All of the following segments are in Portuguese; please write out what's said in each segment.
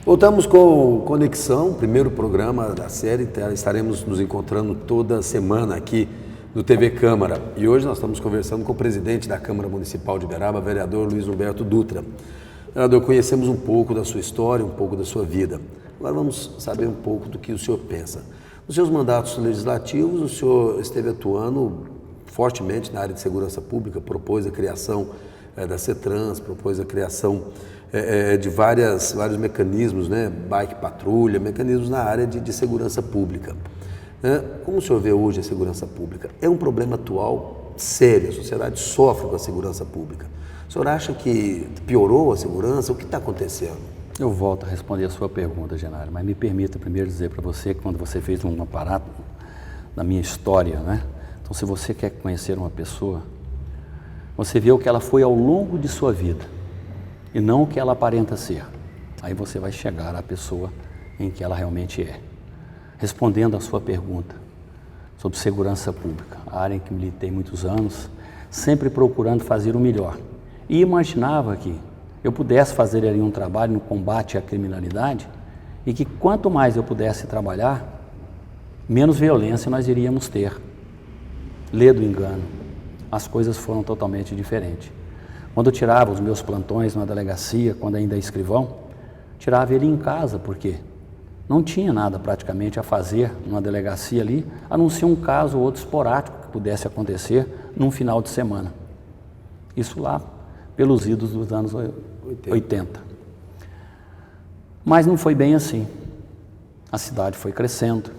Voltamos com Conexão, primeiro programa da série. Estaremos nos encontrando toda semana aqui no TV Câmara. E hoje nós estamos conversando com o presidente da Câmara Municipal de Uberaba, vereador Luiz Humberto Dutra. Vereador, conhecemos um pouco da sua história, um pouco da sua vida. Agora vamos saber um pouco do que o senhor pensa. Nos seus mandatos legislativos, o senhor esteve atuando fortemente na área de segurança pública, propôs a criação da CETRANS, propôs a criação de vários mecanismos, né? Bike patrulha, mecanismos na área de segurança pública. Como o senhor vê hoje a segurança pública? É um problema atual sério, a sociedade sofre com a segurança pública. O senhor acha que piorou a segurança? O que está acontecendo? Eu volto a responder a sua pergunta, Genaro, mas me permita primeiro dizer para você que quando você fez um aparato da minha história, né? Então, se você quer conhecer uma pessoa, você vê o que ela foi ao longo de sua vida e não o que ela aparenta ser. Aí você vai chegar à pessoa em que ela realmente é. Respondendo à sua pergunta sobre segurança pública, a área em que militei muitos anos, sempre procurando fazer o melhor. E imaginava que eu pudesse fazer ali um trabalho no combate à criminalidade e que quanto mais eu pudesse trabalhar, menos violência nós iríamos ter. Lê do engano, as coisas foram totalmente diferentes. Quando eu tirava os meus plantões na delegacia, quando ainda escrivão, tirava ele em casa, porque não tinha nada praticamente a fazer numa delegacia ali, a não ser um caso ou outro esporádico que pudesse acontecer num final de semana. Isso lá pelos idos dos anos 80. Mas não foi bem assim. A cidade foi crescendo,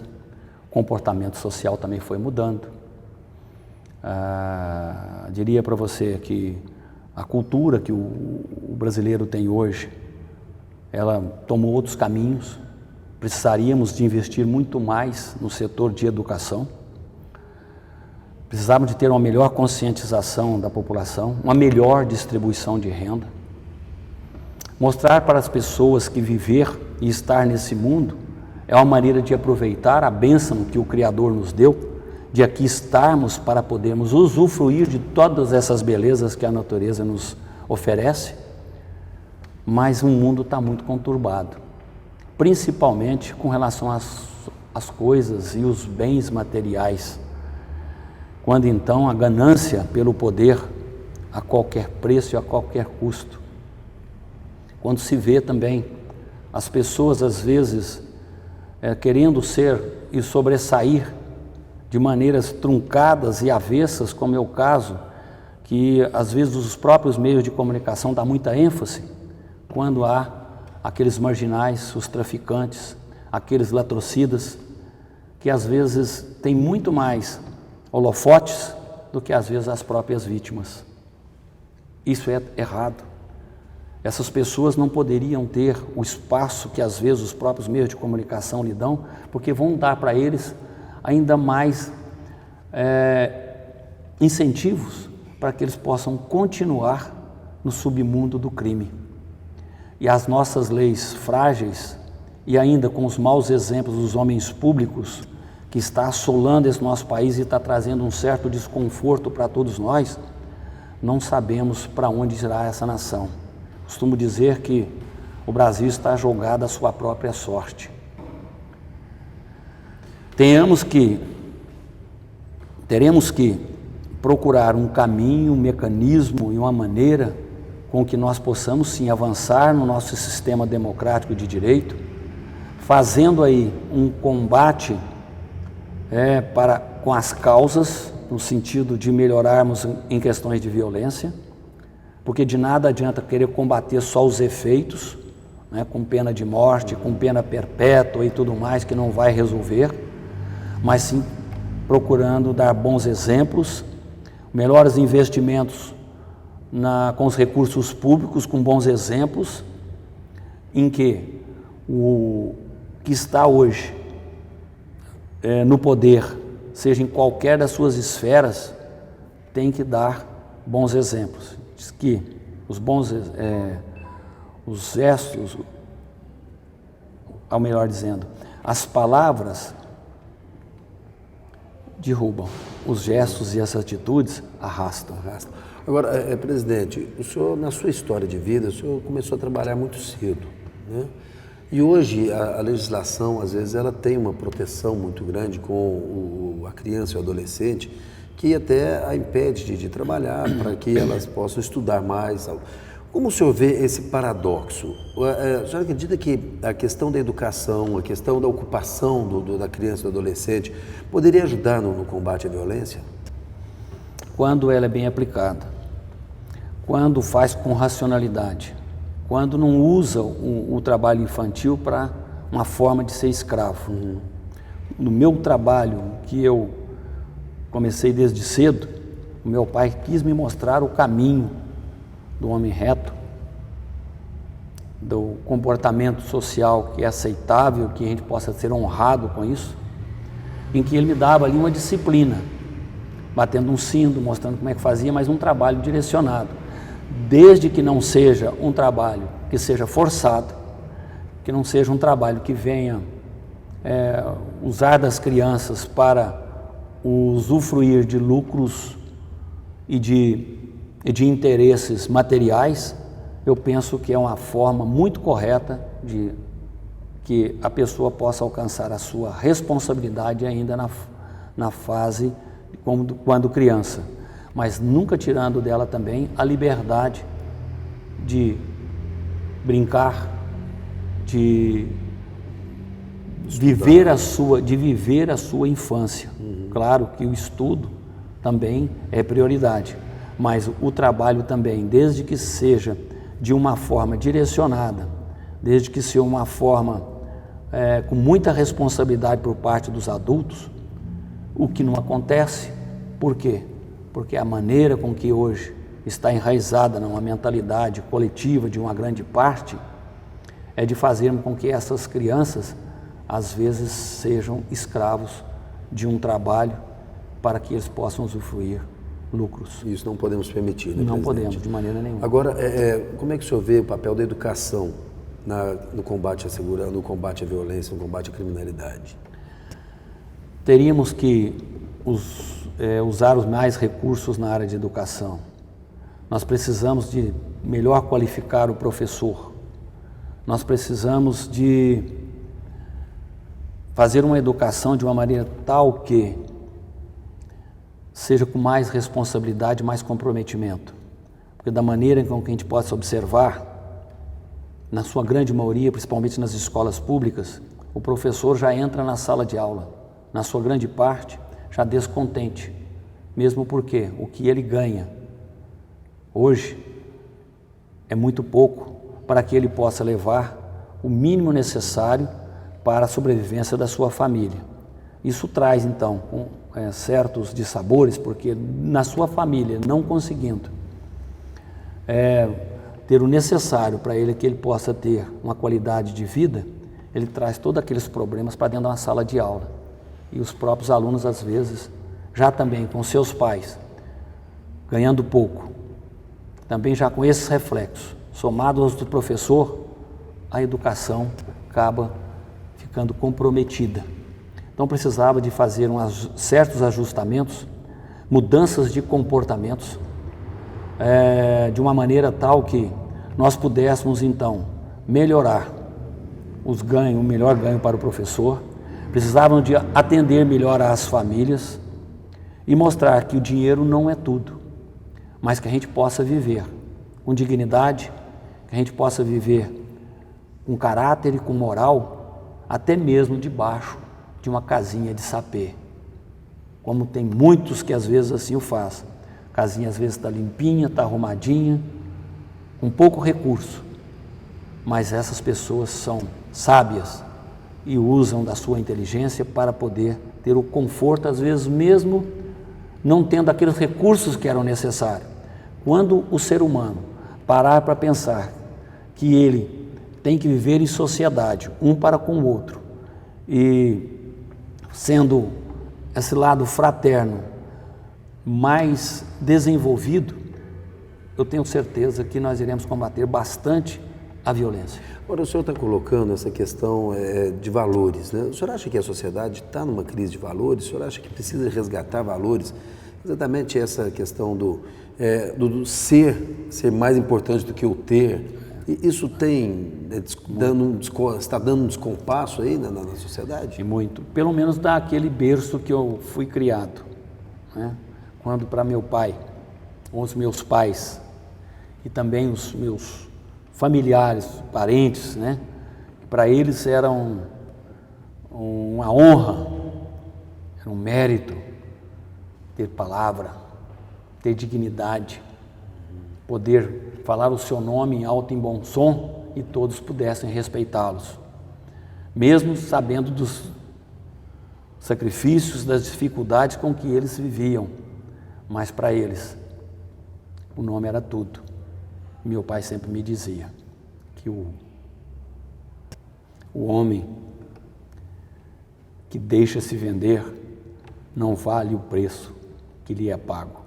o comportamento social também foi mudando. Diria para você que a cultura que o brasileiro tem hoje, ela tomou outros caminhos. Precisaríamos de investir muito mais no setor de educação. Precisávamos de ter uma melhor conscientização da população, uma melhor distribuição de renda. Mostrar para as pessoas que viver e estar nesse mundo é uma maneira de aproveitar a bênção que o Criador nos deu, de aqui estarmos para podermos usufruir de todas essas belezas que a natureza nos oferece, mas o mundo está muito conturbado, principalmente com relação às coisas e os bens materiais, quando então a ganância pelo poder a qualquer preço e a qualquer custo, quando se vê também as pessoas às vezes querendo ser e sobressair de maneiras truncadas e avessas, como é o caso, que às vezes os próprios meios de comunicação dão muita ênfase, quando há aqueles marginais, os traficantes, aqueles latrocidas, que às vezes têm muito mais holofotes do que às vezes as próprias vítimas. Isso é errado. Essas pessoas não poderiam ter o espaço que às vezes os próprios meios de comunicação lhe dão, porque vão dar para eles ainda mais incentivos para que eles possam continuar no submundo do crime. E as nossas leis frágeis, e ainda com os maus exemplos dos homens públicos, que está assolando esse nosso país e está trazendo um certo desconforto para todos nós, não sabemos para onde irá essa nação. Costumo dizer que o Brasil está jogado à sua própria sorte. Teremos que procurar um caminho, um mecanismo e uma maneira com que nós possamos sim avançar no nosso sistema democrático de direito, fazendo aí um combate com as causas, no sentido de melhorarmos em questões de violência, porque de nada adianta querer combater só os efeitos, né, com pena de morte, com pena perpétua e tudo mais, que não vai resolver, mas sim procurando dar bons exemplos, melhores investimentos com os recursos públicos, com bons exemplos, em que o que está hoje no poder, seja em qualquer das suas esferas, tem que dar bons exemplos. Diz que os gestos, ao melhor dizendo, as palavras derrubam, os gestos e as atitudes arrastam. Agora, presidente, o senhor, na sua história de vida, o senhor começou a trabalhar muito cedo, né? E hoje a legislação, às vezes, ela tem uma proteção muito grande com a criança e o adolescente, que até a impede de trabalhar para que elas possam estudar mais. Como o senhor vê esse paradoxo? O senhor acredita que a questão da educação, a questão da ocupação da criança e do adolescente poderia ajudar no combate à violência? Quando ela é bem aplicada, quando faz com racionalidade, quando não usa o trabalho infantil para uma forma de ser escravo. No meu trabalho, que eu comecei desde cedo, o meu pai quis me mostrar o caminho do homem reto, do comportamento social que é aceitável, que a gente possa ser honrado com isso, em que ele me dava ali uma disciplina, batendo um cinto, mostrando como é que fazia, mas um trabalho direcionado, desde que não seja um trabalho que seja forçado, que não seja um trabalho que venha usar das crianças para usufruir de lucros e de interesses materiais. Eu penso que é uma forma muito correta de que a pessoa possa alcançar a sua responsabilidade ainda na fase quando criança, mas nunca tirando dela também a liberdade de brincar, de viver a sua infância. Claro que o estudo também é prioridade, mas o trabalho também, desde que seja de uma forma direcionada, desde que seja uma forma com muita responsabilidade por parte dos adultos, o que não acontece. Por quê? Porque a maneira com que hoje está enraizada numa mentalidade coletiva de uma grande parte é de fazer com que essas crianças às vezes sejam escravos de um trabalho para que eles possam usufruir lucros. Isso não podemos permitir, né, Não presidente? podemos, de maneira nenhuma. Agora, como é que o senhor vê o papel da educação no combate à segurança, no combate à violência, no combate à criminalidade? Teríamos que usar os mais recursos na área de educação. Nós precisamos de melhor qualificar o professor. Nós precisamos de fazer uma educação de uma maneira tal que seja com mais responsabilidade, mais comprometimento. Porque da maneira com que a gente possa observar, na sua grande maioria, principalmente nas escolas públicas, o professor já entra na sala de aula, na sua grande parte, já descontente, mesmo porque o que ele ganha hoje é muito pouco para que ele possa levar o mínimo necessário para a sobrevivência da sua família. Isso traz, então, certos dissabores, porque na sua família, não conseguindo ter o necessário para ele, que ele possa ter uma qualidade de vida, ele traz todos aqueles problemas para dentro de uma sala de aula. E os próprios alunos, às vezes, já também com seus pais, ganhando pouco, também já com esses reflexos, somados aos do professor, a educação acaba ficando comprometida. Então precisava de fazer certos ajustamentos, mudanças de comportamentos, de uma maneira tal que nós pudéssemos então melhorar o melhor ganho para o professor. Precisavam de atender melhor às famílias e mostrar que o dinheiro não é tudo, mas que a gente possa viver com dignidade, que a gente possa viver com caráter e com moral, até mesmo debaixo de uma casinha de sapê, como tem muitos que às vezes assim o fazem. A casinha às vezes está limpinha, está arrumadinha, com pouco recurso, mas essas pessoas são sábias e usam da sua inteligência para poder ter o conforto, às vezes mesmo não tendo aqueles recursos que eram necessários. Quando o ser humano parar para pensar que ele tem que viver em sociedade, um para com o outro, e sendo esse lado fraterno mais desenvolvido, eu tenho certeza que nós iremos combater bastante a violência. Agora, o senhor está colocando essa questão de valores, né? O senhor acha que a sociedade está numa crise de valores? O senhor acha que precisa resgatar valores? Exatamente essa questão do ser mais importante do que o ter. E isso está dando um descompasso aí na sociedade? E muito. Pelo menos daquele berço que eu fui criado, né? Quando para meu pai, os meus pais e também os meus familiares, parentes, né? Para eles era uma honra, era um mérito ter palavra, ter dignidade, poder falar o seu nome em alto e bom som e todos pudessem respeitá-los, mesmo sabendo dos sacrifícios, das dificuldades com que eles viviam, mas para eles o nome era tudo. Meu pai sempre me dizia que o homem que deixa se vender não vale o preço que lhe é pago.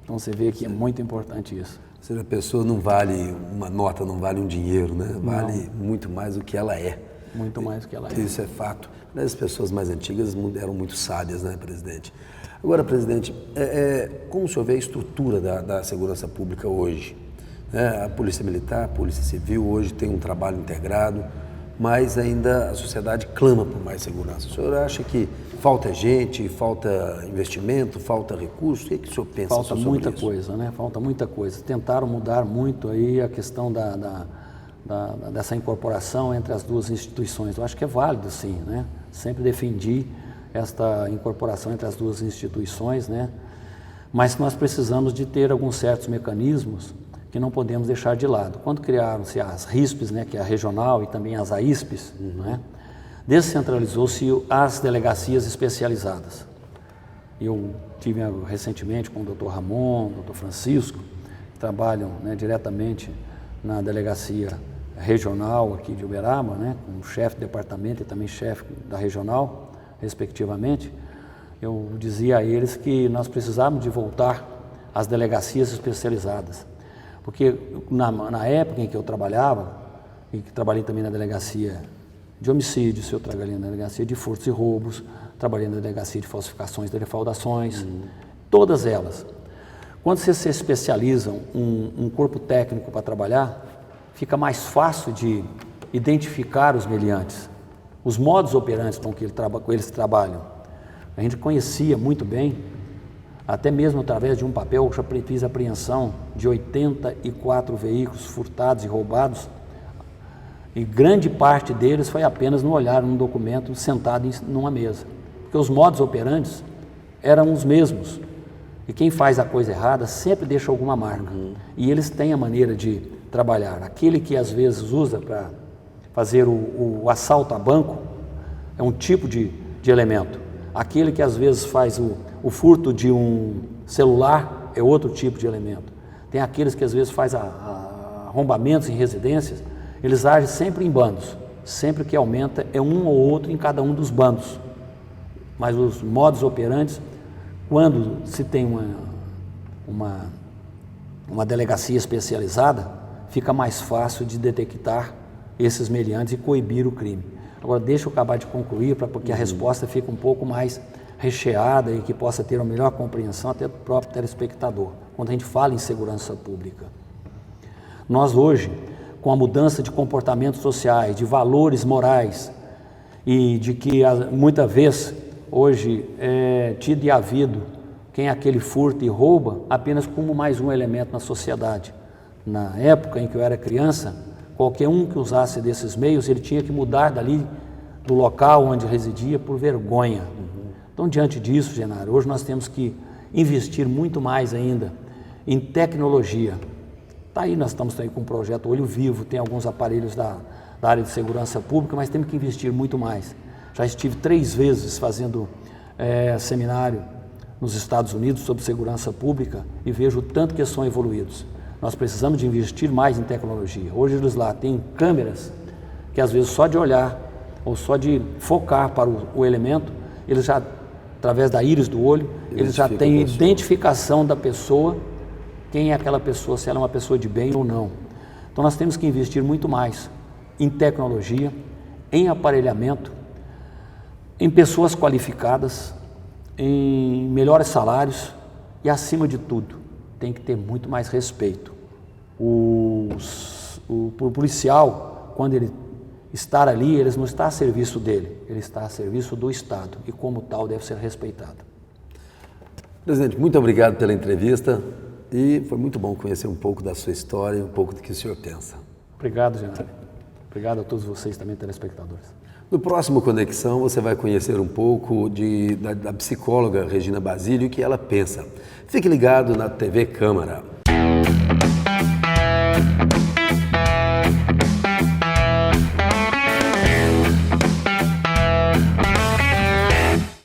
Então você vê que é muito importante isso. Ou seja, a pessoa não vale uma nota, não vale um dinheiro, né? Vale muito mais do que ela é. Muito mais do que ela é. Isso é fato. As pessoas mais antigas eram muito sábias, né, presidente? Agora, presidente, como o senhor vê a estrutura da segurança pública hoje? A Polícia Militar, a Polícia Civil hoje tem um trabalho integrado, mas ainda a sociedade clama por mais segurança. O senhor acha que falta gente, falta investimento, falta recurso? O que o senhor pensa sobre isso? Falta muita coisa, né? Falta muita coisa. Tentaram mudar muito aí a questão dessa incorporação entre as duas instituições. Eu acho que é válido, sim, né? Sempre defendi esta incorporação entre as duas instituições, né? Mas nós precisamos de ter alguns certos mecanismos que não podemos deixar de lado. Quando criaram-se as RISPs, né, que é a regional, e também as AISPs, né, descentralizou-se as delegacias especializadas. Eu tive recentemente com o Dr. Ramon, o Dr. Francisco, que trabalham, né, diretamente na delegacia regional aqui de Uberaba, né, como chefe de departamento e também chefe da regional, respectivamente. Eu dizia a eles que nós precisávamos de voltar às delegacias especializadas. Porque na época em que eu trabalhava, e que trabalhei também na delegacia de homicídios, eu trabalhei na delegacia de furtos e roubos, trabalhei na delegacia de falsificações e defraudações, todas elas. Quando você se especializa um corpo técnico para trabalhar, fica mais fácil de identificar os meliantes, os modos operantes com que eles trabalham. A gente conhecia muito bem, até mesmo através de um papel, eu já fiz apreensão de 84 veículos furtados e roubados, e grande parte deles foi apenas no olhar num documento sentado numa mesa, porque os modus operantes eram os mesmos, e quem faz a coisa errada sempre deixa alguma marca, e eles têm a maneira de trabalhar. Aquele que às vezes usa para fazer o assalto a banco é um tipo de elemento, aquele que às vezes faz o furto de um celular é outro tipo de elemento. Tem aqueles que às vezes faz arrombamentos em residências, eles agem sempre em bandos, sempre que aumenta é um ou outro em cada um dos bandos. Mas os modus operantes, quando se tem uma delegacia especializada, fica mais fácil de detectar esses meliantes e coibir o crime. Agora deixa eu acabar de concluir, porque a resposta fica um pouco mais recheada e que possa ter uma melhor compreensão até do próprio telespectador, quando a gente fala em segurança pública. Nós hoje, com a mudança de comportamentos sociais, de valores morais, e de que muitas vezes hoje é tido e havido quem aquele furta e rouba apenas como mais um elemento na sociedade. Na época em que eu era criança, qualquer um que usasse desses meios, ele tinha que mudar dali do local onde residia por vergonha. Então, diante disso, Genaro, hoje nós temos que investir muito mais ainda em tecnologia. Nós estamos aí com o projeto Olho Vivo, tem alguns aparelhos da área de segurança pública, mas temos que investir muito mais. Já estive 3 vezes fazendo seminário nos Estados Unidos sobre segurança pública e vejo o tanto que eles são evoluídos. Nós precisamos de investir mais em tecnologia. Hoje eles lá têm câmeras que às vezes só de olhar ou só de focar para o elemento, eles já, através da íris do olho, eles já têm identificação da pessoa, quem é aquela pessoa, se ela é uma pessoa de bem ou não. Então nós temos que investir muito mais em tecnologia, em aparelhamento, em pessoas qualificadas, em melhores salários e, acima de tudo, tem que ter muito mais respeito. Os O policial, quando ele estar ali, ele não está a serviço dele, ele está a serviço do Estado e, como tal, deve ser respeitado. Presidente, muito obrigado pela entrevista e foi muito bom conhecer um pouco da sua história e um pouco do que o senhor pensa. Obrigado, Genaro. Obrigado a todos vocês também, telespectadores. No próximo Conexão, você vai conhecer um pouco da psicóloga Regina Basílio e o que ela pensa. Fique ligado na TV Câmara.